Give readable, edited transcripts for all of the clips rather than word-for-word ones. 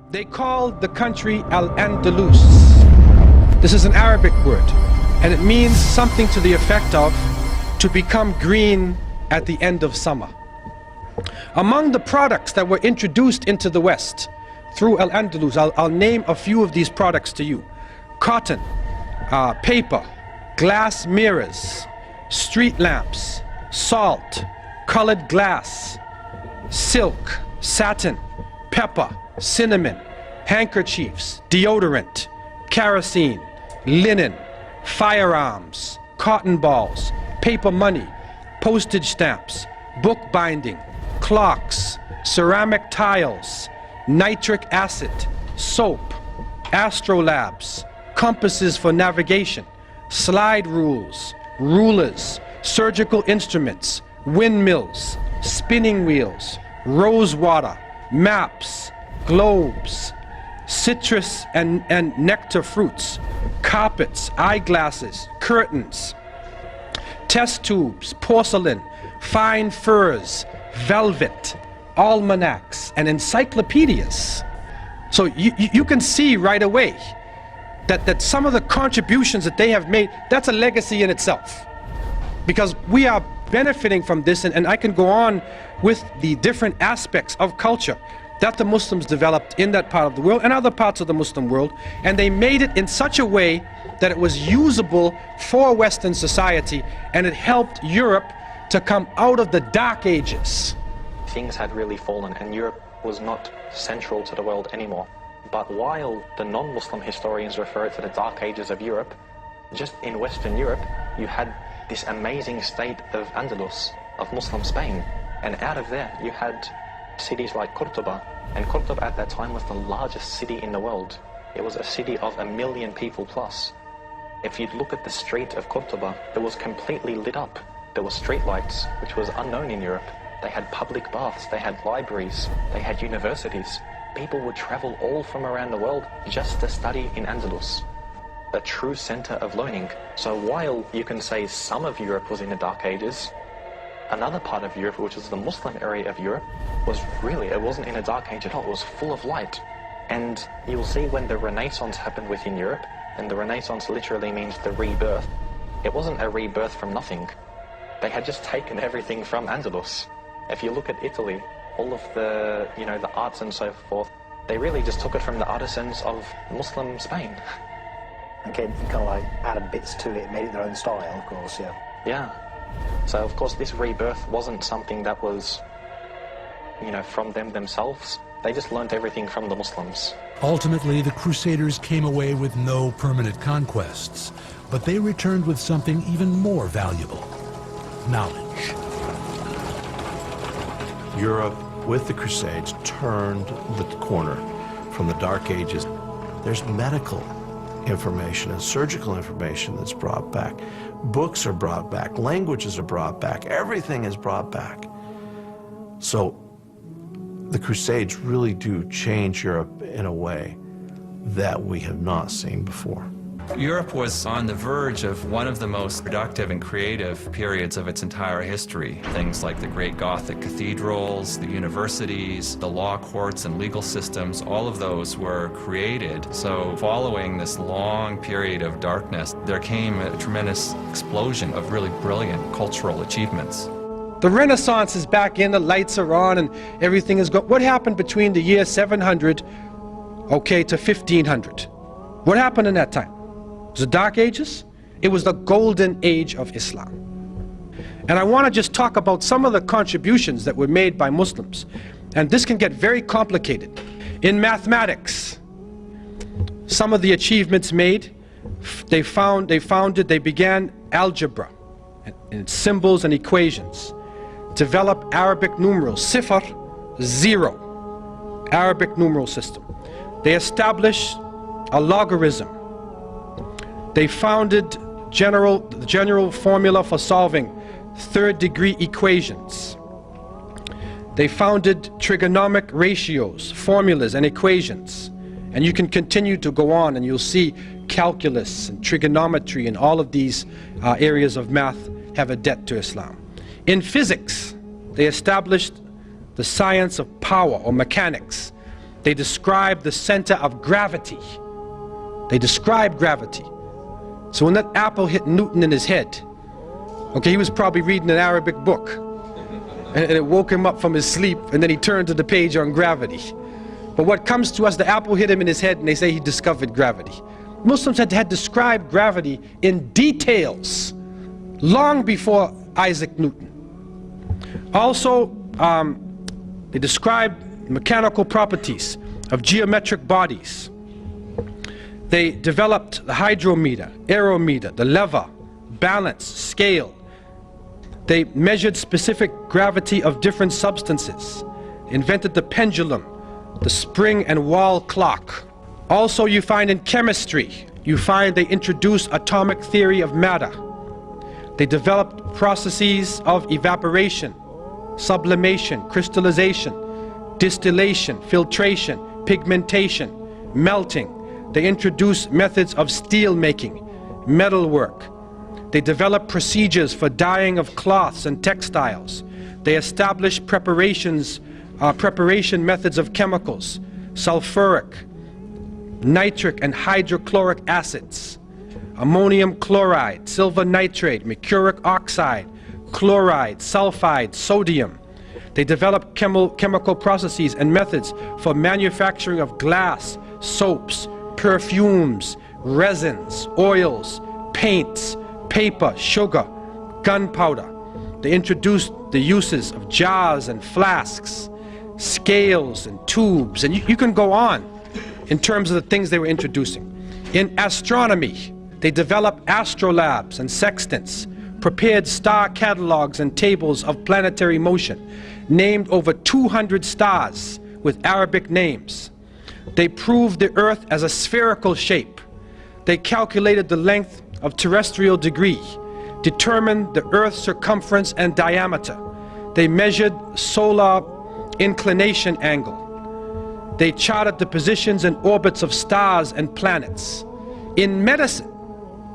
They called the country Al-Andalus. This is an Arabic word, and it means something to the effect of to become green at the end of summer. Among the products that were introduced into the West through Al-Andalus, I'll name a few of these products to you. Cotton, paper, glass mirrors, street lamps, salt, colored glass, silk, satin, pepper, cinnamon, handkerchiefs, deodorant, kerosene, linen, firearms, cotton balls, paper money, postage stamps, book binding, clocks, ceramic tiles, nitric acid, soap, astrolabes, compasses for navigation, slide rules, rulers, surgical instruments, windmills, spinning wheels, rose water, maps, globes, citrus and nectar fruits, carpets, eyeglasses, curtains, test tubes, porcelain, fine furs, velvet, almanacs, and encyclopedias. So you can see right away that some of the contributions that they have made, that's a legacy in itself. Because we are benefiting from this, and I can go on with the different aspects of culture that the Muslims developed in that part of the world and other parts of the Muslim world, and they made it in such a way that it was usable for Western society, and it helped Europe to come out of the Dark Ages. Things had really fallen and Europe was not central to the world anymore. But while the non-Muslim historians refer to the Dark Ages of Europe, just in Western Europe you had this amazing state of Andalus, of Muslim Spain, and out of there you had cities like Cordoba, and Cordoba at that time was the largest city in the world. It was a city of 1 million people plus. If you look at the street of Cordoba, it was completely lit up. There were street lights, which was unknown in Europe. They had public baths, they had libraries, they had universities. People would travel all from around the world just to study in Andalus, a true center of learning. So while you can say some of Europe was in the Dark Ages, another part of Europe, which was the Muslim area of Europe, it wasn't in a dark age at all, it was full of light. And you'll see when the Renaissance happened within Europe, and the Renaissance literally means the rebirth, it wasn't a rebirth from nothing. They had just taken everything from Andalus. If you look at Italy, all of the, the arts and so forth, they really just took it from the artisans of Muslim Spain. Again, you kind of like added bits to it, made it their own style, of course, yeah. Yeah. So, of course, this rebirth wasn't something that was, from them themselves. They just learnt everything from the Muslims. Ultimately, the Crusaders came away with no permanent conquests, but they returned with something even more valuable: knowledge. Europe, with the Crusades, turned the corner from the Dark Ages. There's medical information and surgical information that's brought back. Books are brought back, languages are brought back, everything is brought back. So the Crusades really do change Europe in a way that we have not seen before. Europe was on the verge of one of the most productive and creative periods of its entire history. Things like the great Gothic cathedrals, the universities, the law courts and legal systems, all of those were created. So following this long period of darkness, there came a tremendous explosion of really brilliant cultural achievements. The Renaissance is back in, the lights are on, and everything is good. What happened between the year 700, to 1500? What happened in that time? It was the Dark Ages. It was the golden age of Islam. And I want to just talk about some of the contributions that were made by Muslims. And this can get very complicated. In mathematics, some of the achievements made, they began algebra and symbols and equations. Developed Arabic numerals, sifr, 0, Arabic numeral system. They established a logarithm. They founded the general formula for solving third-degree equations. They founded trigonomic ratios, formulas, and equations. And you can continue to go on, and you'll see calculus and trigonometry and all of these areas of math have a debt to Islam. In physics, they established the science of power, or mechanics. They describe the center of gravity. They describe gravity. So when that apple hit Newton in his head, okay, he was probably reading an Arabic book, and it woke him up from his sleep, and then he turned to the page on gravity. But what comes to us, the apple hit him in his head, and they say he discovered gravity. Muslims had described gravity in details long before Isaac Newton. Also, they described mechanical properties of geometric bodies. They developed the hydrometer, aerometer, the lever, balance, scale. They measured specific gravity of different substances, invented the pendulum, the spring and wall clock. Also, you find in chemistry, you find they introduced atomic theory of matter. They developed processes of evaporation, sublimation, crystallization, distillation, filtration, pigmentation, melting. They introduced methods of steel making, metalwork. They developed procedures for dyeing of cloths and textiles. They established preparation methods of chemicals, sulfuric, nitric and hydrochloric acids, ammonium chloride, silver nitrate, mercuric oxide, chloride, sulfide, sodium. They developed chemical processes and methods for manufacturing of glass, soaps, perfumes, resins, oils, paints, paper, sugar, gunpowder. They introduced the uses of jars and flasks, scales and tubes, and you can go on in terms of the things they were introducing. In astronomy, they developed astrolabes and sextants, prepared star catalogs and tables of planetary motion, named over 200 stars with Arabic names. They proved the Earth as a spherical shape. They calculated the length of terrestrial degree, determined the Earth's circumference and diameter. They measured solar inclination angle. They charted the positions and orbits of stars and planets. In medicine,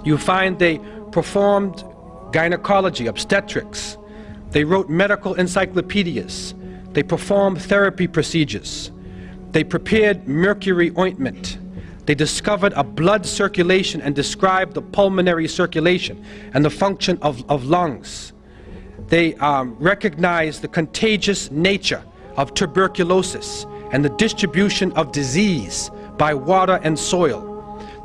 you find they performed gynecology, obstetrics. They wrote medical encyclopedias. They performed therapy procedures. They prepared mercury ointment. They discovered a blood circulation and described the pulmonary circulation and the function of lungs. They recognized the contagious nature of tuberculosis and the distribution of disease by water and soil.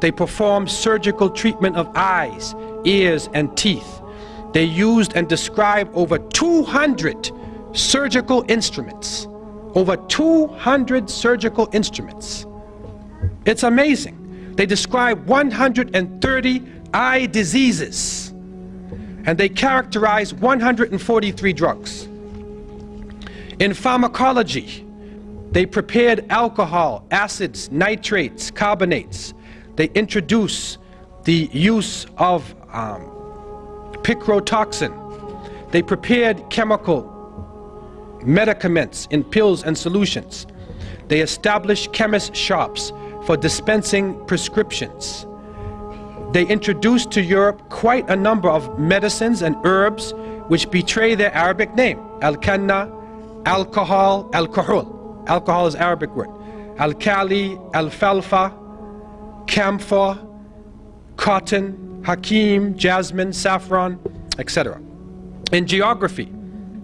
They performed surgical treatment of eyes, ears, and teeth. They used and described over 200 surgical instruments. Over 200 surgical instruments. It's amazing. They describe 130 eye diseases, and they characterize 143 drugs. In pharmacology, they prepared alcohol, acids, nitrates, carbonates. They introduced the use of picrotoxin. They prepared chemical medicaments in pills and solutions. They established chemist shops for dispensing prescriptions. They introduced to Europe quite a number of medicines and herbs which betray their Arabic name. Al-Kanna, alcohol, alcohol. Alcohol is Arabic word. Al-Kali, alfalfa, camphor, cotton, hakim, jasmine, saffron, etc. In geography,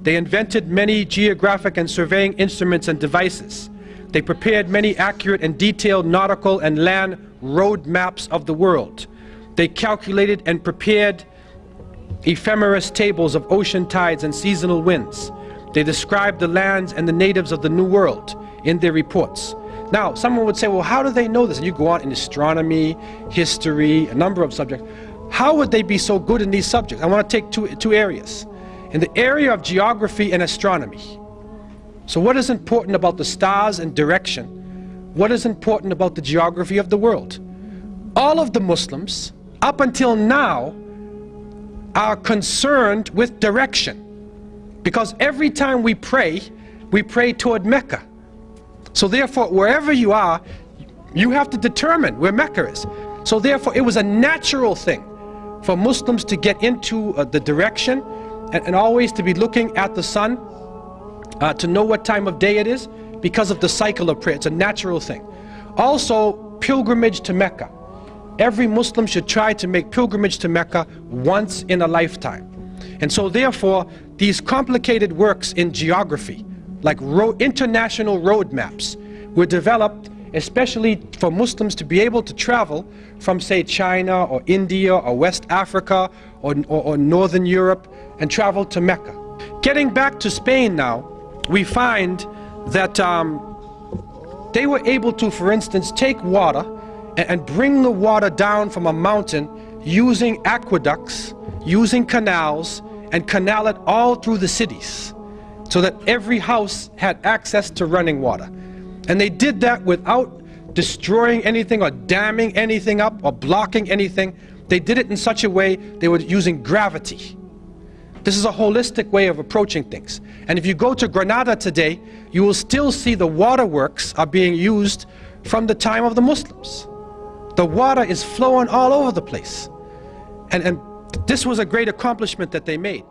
they invented many geographic and surveying instruments and devices. They prepared many accurate and detailed nautical and land road maps of the world. They calculated and prepared ephemeris tables of ocean tides and seasonal winds. They described the lands and the natives of the New World in their reports. Now, someone would say, well, how do they know this? And you go on in astronomy, history, a number of subjects. How would they be so good in these subjects? I want to take two areas. In the area of geography and astronomy. So what is important about the stars and direction? What is important about the geography of the world? All of the Muslims, up until now, are concerned with direction. Because every time we pray toward Mecca. So therefore, wherever you are, you have to determine where Mecca is. So therefore, it was a natural thing for Muslims to get into the direction and always to be looking at the sun to know what time of day it is, because of the cycle of prayer. It's a natural thing. Also, pilgrimage to Mecca. Every Muslim should try to make pilgrimage to Mecca once in a lifetime. And so therefore, these complicated works in geography, like international road maps, were developed especially for Muslims to be able to travel from, say, China or India or West Africa or Northern Europe and travel to Mecca. Getting back to Spain now, we find that they were able to, for instance, take water and bring the water down from a mountain using aqueducts, using canals, and canal it all through the cities so that every house had access to running water. And they did that without destroying anything or damming anything up or blocking anything. They did it in such a way they were using gravity. This is a holistic way of approaching things. And if you go to Granada today, you will still see the waterworks are being used from the time of the Muslims. The water is flowing all over the place. And this was a great accomplishment that they made.